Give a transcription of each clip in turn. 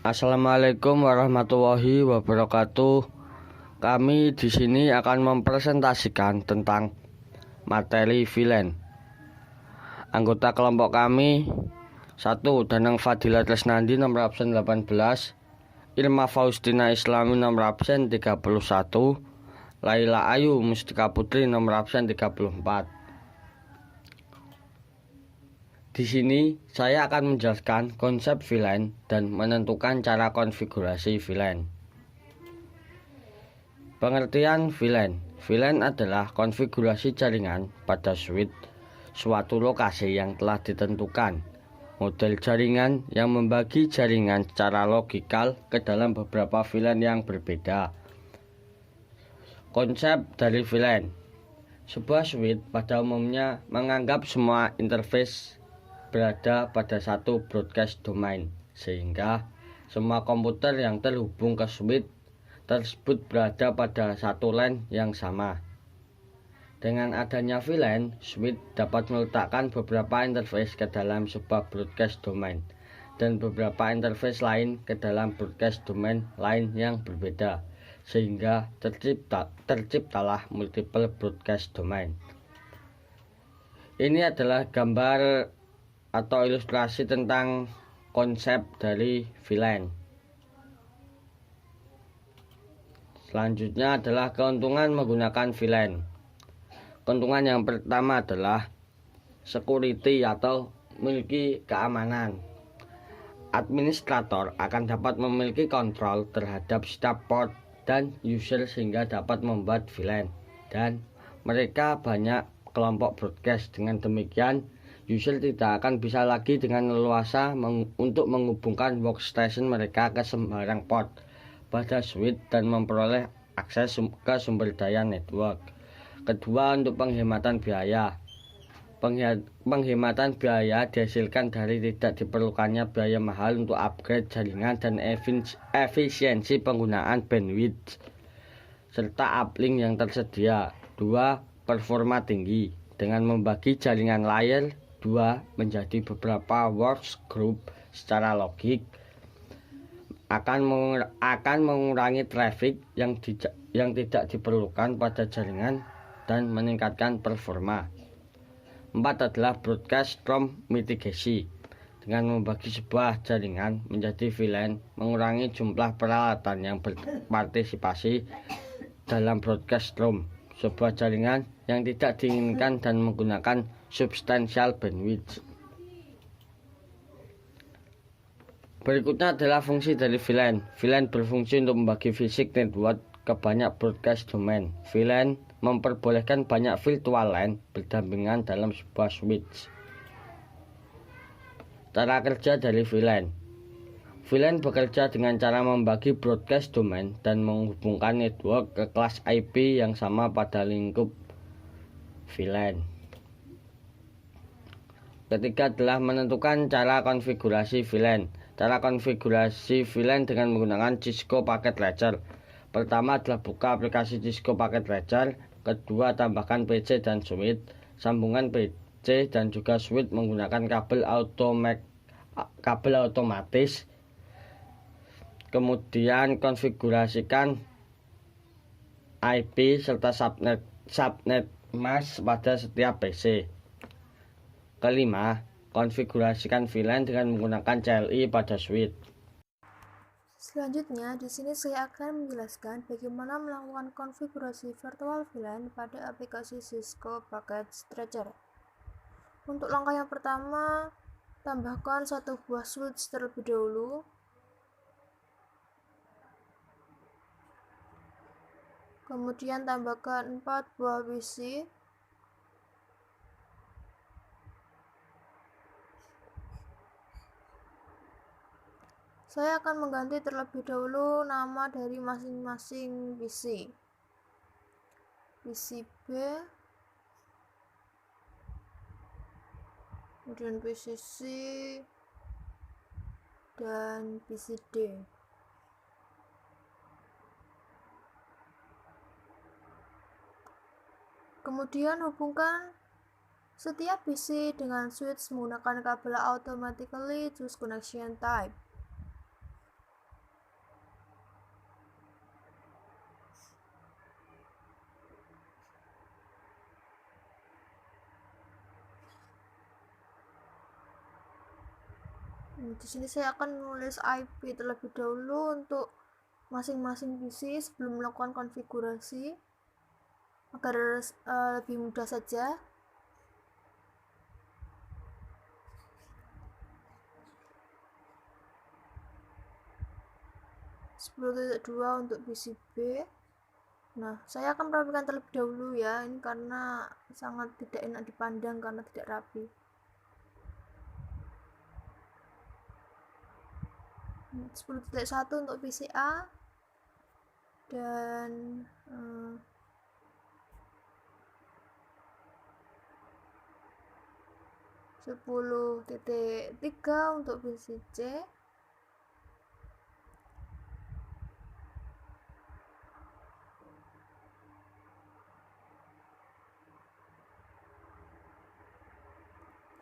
Assalamualaikum warahmatullahi wabarakatuh. Kami di sini akan mempresentasikan tentang materi VLAN. Anggota kelompok kami 1. Danang Fadila Tresnandi nomor absen 18, Irma Faustina Islami nomor absen 31, Laila Ayu Mustika Putri nomor absen 34. Di sini saya akan menjelaskan konsep VLAN dan menentukan cara konfigurasi VLAN. Pengertian VLAN. VLAN adalah konfigurasi jaringan pada switch suatu lokasi yang telah ditentukan. Model jaringan yang membagi jaringan secara logikal ke dalam beberapa VLAN yang berbeda. Konsep dari VLAN. Sebuah switch pada umumnya menganggap semua interface berada pada satu broadcast domain, sehingga semua komputer yang terhubung ke switch tersebut berada pada satu LAN yang sama. Dengan adanya VLAN, switch dapat meletakkan beberapa interface ke dalam sebuah broadcast domain dan beberapa interface lain ke dalam broadcast domain lain yang berbeda, sehingga terciptalah multiple broadcast domain. Ini adalah gambar atau ilustrasi tentang konsep dari VLAN. Selanjutnya adalah keuntungan menggunakan VLAN. Keuntungan yang pertama adalah security atau memiliki keamanan. Administrator akan dapat memiliki kontrol terhadap setiap port dan user sehingga dapat membuat VLAN, dan mereka banyak kelompok broadcast. Dengan demikian, user tidak akan bisa lagi dengan leluasa untuk menghubungkan workstation mereka ke sembarang port pada switch dan memperoleh akses ke sumber daya network. Kedua, untuk penghematan biaya. Penghematan biaya dihasilkan dari tidak diperlukannya biaya mahal untuk upgrade jaringan dan efisiensi penggunaan bandwidth serta uplink yang tersedia. 2. Performa tinggi. Dengan membagi jaringan layer 2 menjadi beberapa works group secara logik akan mengurangi traffic yang tidak diperlukan pada jaringan dan meningkatkan performa. 4 adalah broadcast from mitigasi. Dengan membagi sebuah jaringan menjadi VLAN mengurangi jumlah peralatan yang berpartisipasi dalam broadcast room sebuah jaringan yang tidak diinginkan dan menggunakan substansial bandwidth. Berikutnya adalah fungsi dari VLAN. VLAN berfungsi untuk membagi fisik network ke banyak broadcast domain. VLAN memperbolehkan banyak virtual LAN berdampingan dalam sebuah switch. Cara kerja dari VLAN. VLAN bekerja dengan cara membagi broadcast domain dan menghubungkan network ke kelas IP yang sama pada lingkup VLAN. Ketiga adalah menentukan cara konfigurasi VLAN. Cara konfigurasi VLAN dengan menggunakan Cisco Packet Tracer. Pertama adalah buka aplikasi Cisco Packet Tracer. Kedua, tambahkan PC dan switch. Sambungan PC dan juga switch menggunakan kabel otomatis. Kemudian konfigurasikan IP serta subnet mask pada setiap PC. Kelima, konfigurasikan VLAN dengan menggunakan CLI pada switch. Selanjutnya, di sini saya akan menjelaskan bagaimana melakukan konfigurasi virtual VLAN pada aplikasi Cisco Packet Tracer. Untuk langkah yang pertama, tambahkan satu buah switch terlebih dahulu. Kemudian tambahkan 4 buah WC. Saya akan mengganti terlebih dahulu nama dari masing-masing PC. PC B, kemudian PC C, dan PC D. Kemudian hubungkan setiap PC dengan switch menggunakan kabel automatically choose connection type. Di sini saya akan menulis IP terlebih dahulu untuk masing-masing PC sebelum melakukan konfigurasi agar lebih mudah saja. .10.2 untuk PC B. Nah, saya akan merapikan terlebih dahulu ya, ini karena sangat tidak enak dipandang karena tidak rapi. 10.1 untuk PC A dan 10.3 untuk PC C.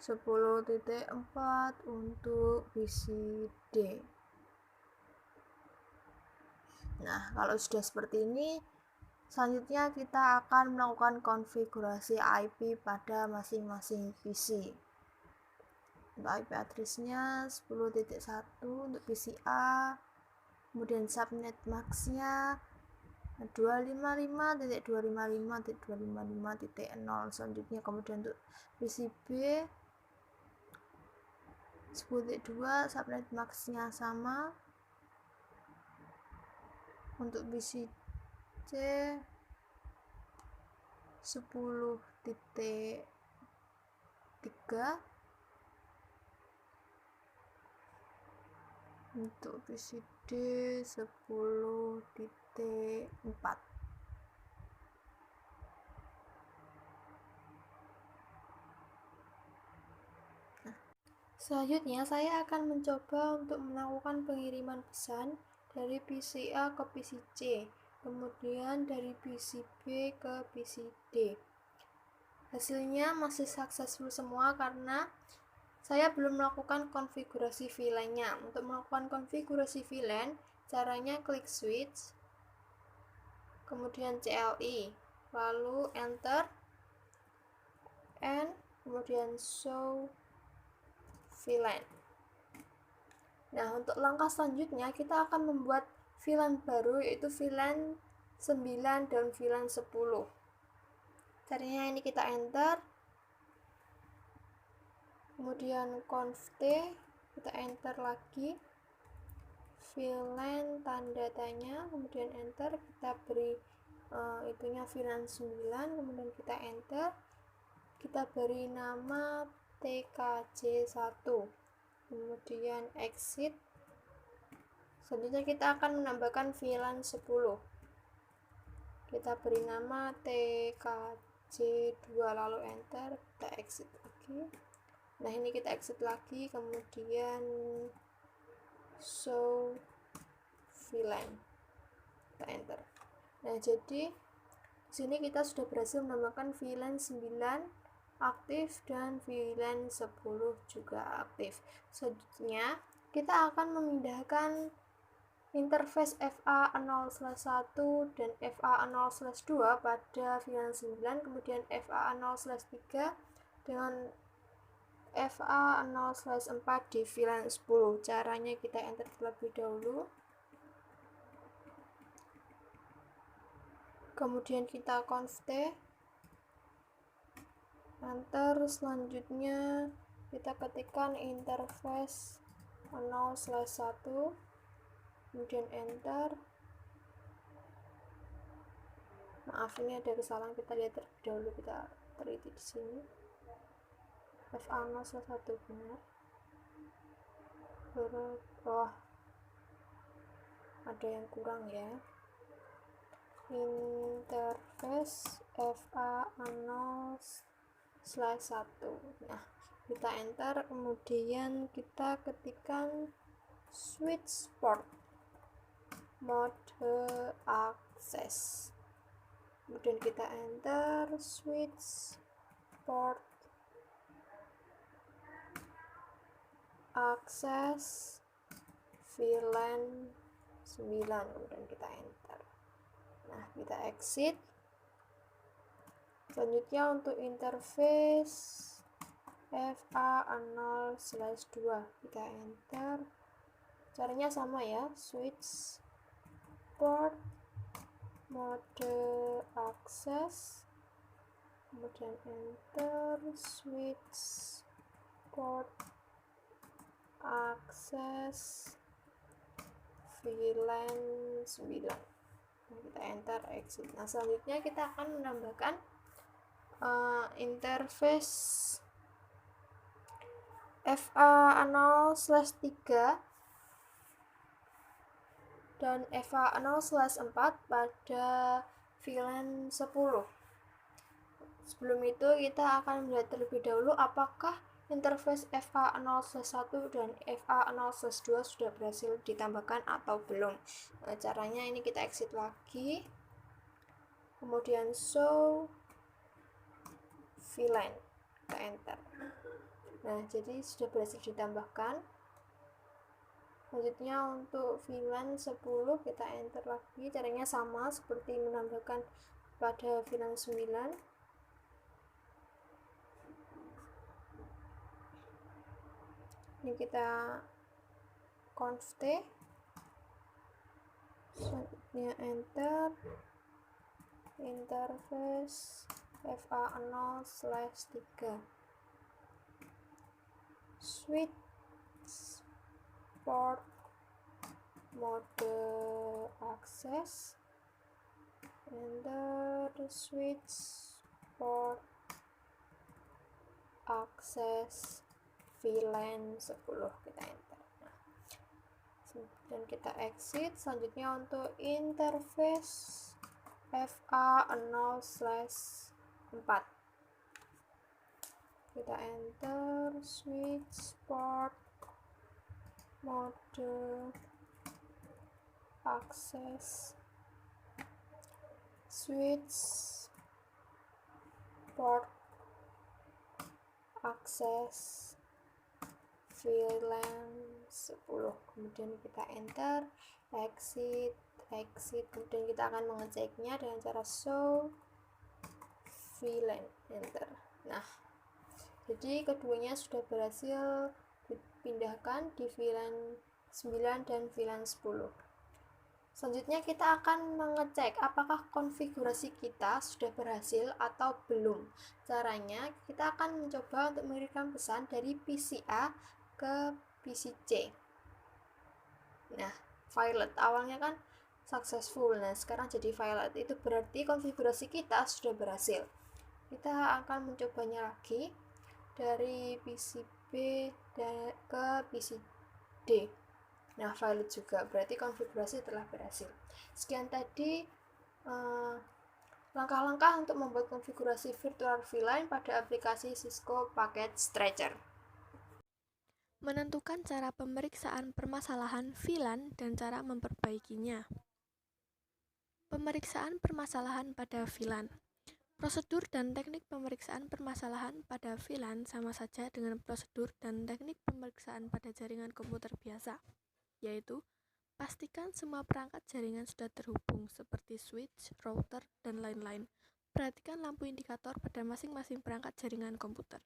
.4 untuk PC D. Nah, kalau sudah seperti ini, selanjutnya kita akan melakukan konfigurasi IP pada masing-masing PC. Untuk IP address-nya 10.1 untuk PC A, kemudian subnet max-nya 255.255.255.0. Selanjutnya kemudian untuk PC B 10.2 subnet max-nya sama. Untuk PC C 10.3. Untuk PC D 10.4. Selanjutnya saya akan mencoba untuk melakukan pengiriman pesan dari PC A ke PC C, kemudian dari PC B ke PC D. Hasilnya masih successful semua karena saya belum melakukan konfigurasi VLAN-nya. Untuk melakukan konfigurasi VLAN, caranya klik switch, kemudian CLI, lalu enter, and kemudian show VLAN. Nah, untuk langkah selanjutnya kita akan membuat VLAN baru, yaitu VLAN 9 dan VLAN 10. Caranya ini kita enter, kemudian conft, kita enter lagi VLAN tanda tanya, kemudian enter, kita beri itunya VLAN 9, kemudian kita enter, kita beri nama TKJ1, kemudian exit. Selanjutnya kita akan menambahkan VLAN 10, kita beri nama TKJ2, lalu enter, kita exit lagi. Nah, ini kita exit lagi, kemudian show VLAN, kita enter. Nah, jadi di sini kita sudah berhasil menambahkan VLAN 9 aktif dan VLAN 10 juga aktif. Selanjutnya kita akan memindahkan interface FA0/1 dan FA0/2 pada VLAN 9, kemudian FA0/3 dengan FA0/4 di VLAN 10. Caranya kita enter terlebih dahulu, kemudian kita conft, enter. Selanjutnya kita ketikkan interface 0/1, kemudian enter. Maaf, ini ada kesalahan, kita lihat terlebih dahulu, kita teliti di sini. FA0/1 benar. Oh, ada yang kurang ya. Interface FA0/1. Nah, kita enter, kemudian kita ketikkan switch port mode access, kemudian kita enter switch port access VLAN 9, kemudian kita enter. Nah, kita exit. Selanjutnya untuk interface FA0/2, kita enter. Caranya sama ya, switch port mode access, kemudian enter, switch port access VLAN 9. Kita enter, exit. Nah, selanjutnya kita akan menambahkan interface FA0/3 dan FA0/4 pada VLAN 10. Sebelum itu kita akan melihat terlebih dahulu apakah interface FA0/1 dan FA0/2 sudah berhasil ditambahkan atau belum. Nah, caranya ini kita exit lagi, kemudian show VLAN, kita enter. Nah, jadi sudah berhasil ditambahkan. Selanjutnya untuk VLAN 10 kita enter lagi, caranya sama seperti menambahkan pada VLAN 9. Ini kita conft, selanjutnya enter, interface FA0/3, switch port mode access, enter, switch port access VLAN 10, kita enter. Nah, dan kita exit. Selanjutnya untuk interface FA0/4, kita enter, switch port mode access, switch port access VLAN 10, kemudian kita enter, exit, kemudian kita akan mengeceknya dengan cara show VLAN, enter. Nah, jadi keduanya sudah berhasil dipindahkan di VLAN 9 dan VLAN 10. Selanjutnya kita akan mengecek apakah konfigurasi kita sudah berhasil atau belum. Caranya kita akan mencoba untuk mengirimkan pesan dari PC A ke PC C. Nah, violet awalnya kan successful, nah sekarang jadi violet, itu berarti konfigurasi kita sudah berhasil. Kita akan mencobanya lagi dari PC B ke PC D. Nah, violet juga, berarti konfigurasi telah berhasil. Sekian tadi langkah-langkah untuk membuat konfigurasi virtual VLAN pada aplikasi Cisco Packet Stretcher. Menentukan cara pemeriksaan permasalahan VLAN dan cara memperbaikinya. Pemeriksaan permasalahan pada VLAN. Prosedur dan teknik pemeriksaan permasalahan pada VLAN sama saja dengan prosedur dan teknik pemeriksaan pada jaringan komputer biasa, yaitu pastikan semua perangkat jaringan sudah terhubung seperti switch, router, dan lain-lain. Perhatikan lampu indikator pada masing-masing perangkat jaringan komputer.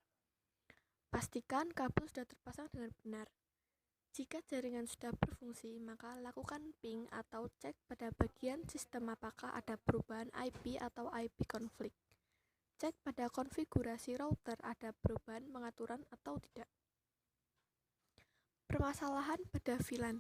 Pastikan kabel sudah terpasang dengan benar. Jika jaringan sudah berfungsi, maka lakukan ping atau cek pada bagian sistem apakah ada perubahan IP atau IP konflik. Cek pada konfigurasi router ada perubahan pengaturan atau tidak. Permasalahan pada VLAN.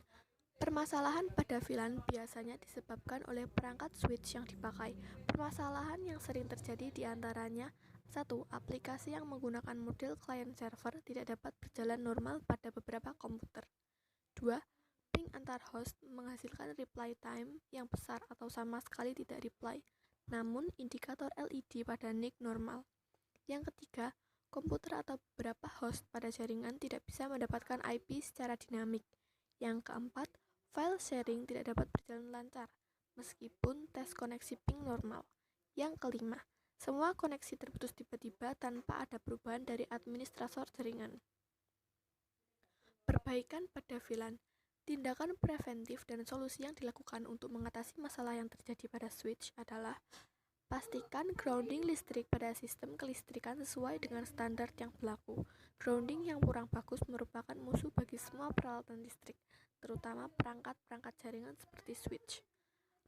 Permasalahan pada VLAN biasanya disebabkan oleh perangkat switch yang dipakai. Permasalahan yang sering terjadi diantaranya 1. Aplikasi yang menggunakan model client server tidak dapat berjalan normal pada beberapa komputer. 2. Ping antar host menghasilkan reply time yang besar atau sama sekali tidak reply, namun indikator LED pada NIC normal. Yang ketiga, komputer atau beberapa host pada jaringan tidak bisa mendapatkan IP secara dinamik. Yang keempat, file sharing tidak dapat berjalan lancar, meskipun tes koneksi ping normal. Yang kelima, semua koneksi terputus tiba-tiba tanpa ada perubahan dari administrator jaringan. Perbaikan pada VLAN. Tindakan preventif dan solusi yang dilakukan untuk mengatasi masalah yang terjadi pada switch adalah pastikan grounding listrik pada sistem kelistrikan sesuai dengan standar yang berlaku. Grounding yang kurang bagus merupakan musuh bagi semua peralatan listrik, terutama perangkat-perangkat jaringan seperti switch.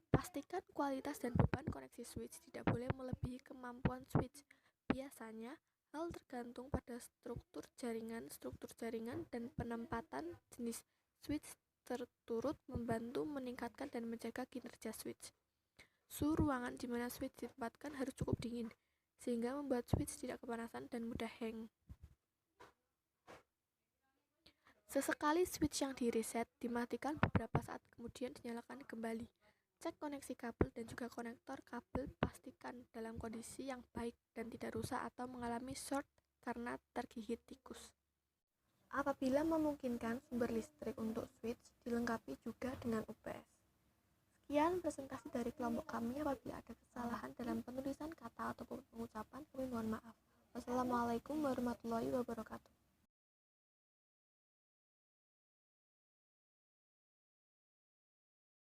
Pastikan kualitas dan beban koneksi switch tidak boleh melebihi kemampuan switch. Biasanya, hal tergantung pada struktur jaringan, dan penempatan jenis switch turut membantu meningkatkan dan menjaga kinerja switch. Suhu ruangan di mana switch ditempatkan harus cukup dingin, sehingga membuat switch tidak kepanasan dan mudah hang. Sesekali switch yang di-reset dimatikan beberapa saat kemudian dinyalakan kembali. Cek koneksi kabel dan juga konektor kabel, pastikan dalam kondisi yang baik dan tidak rusak atau mengalami short karena tergigit tikus. Apabila memungkinkan sumber listrik untuk switch, dilengkapi juga dengan UPS. Sekian presentasi dari kelompok kami. Apabila ada kesalahan dalam penulisan kata ataupun pengucapan, kami mohon maaf. Wassalamualaikum warahmatullahi wabarakatuh.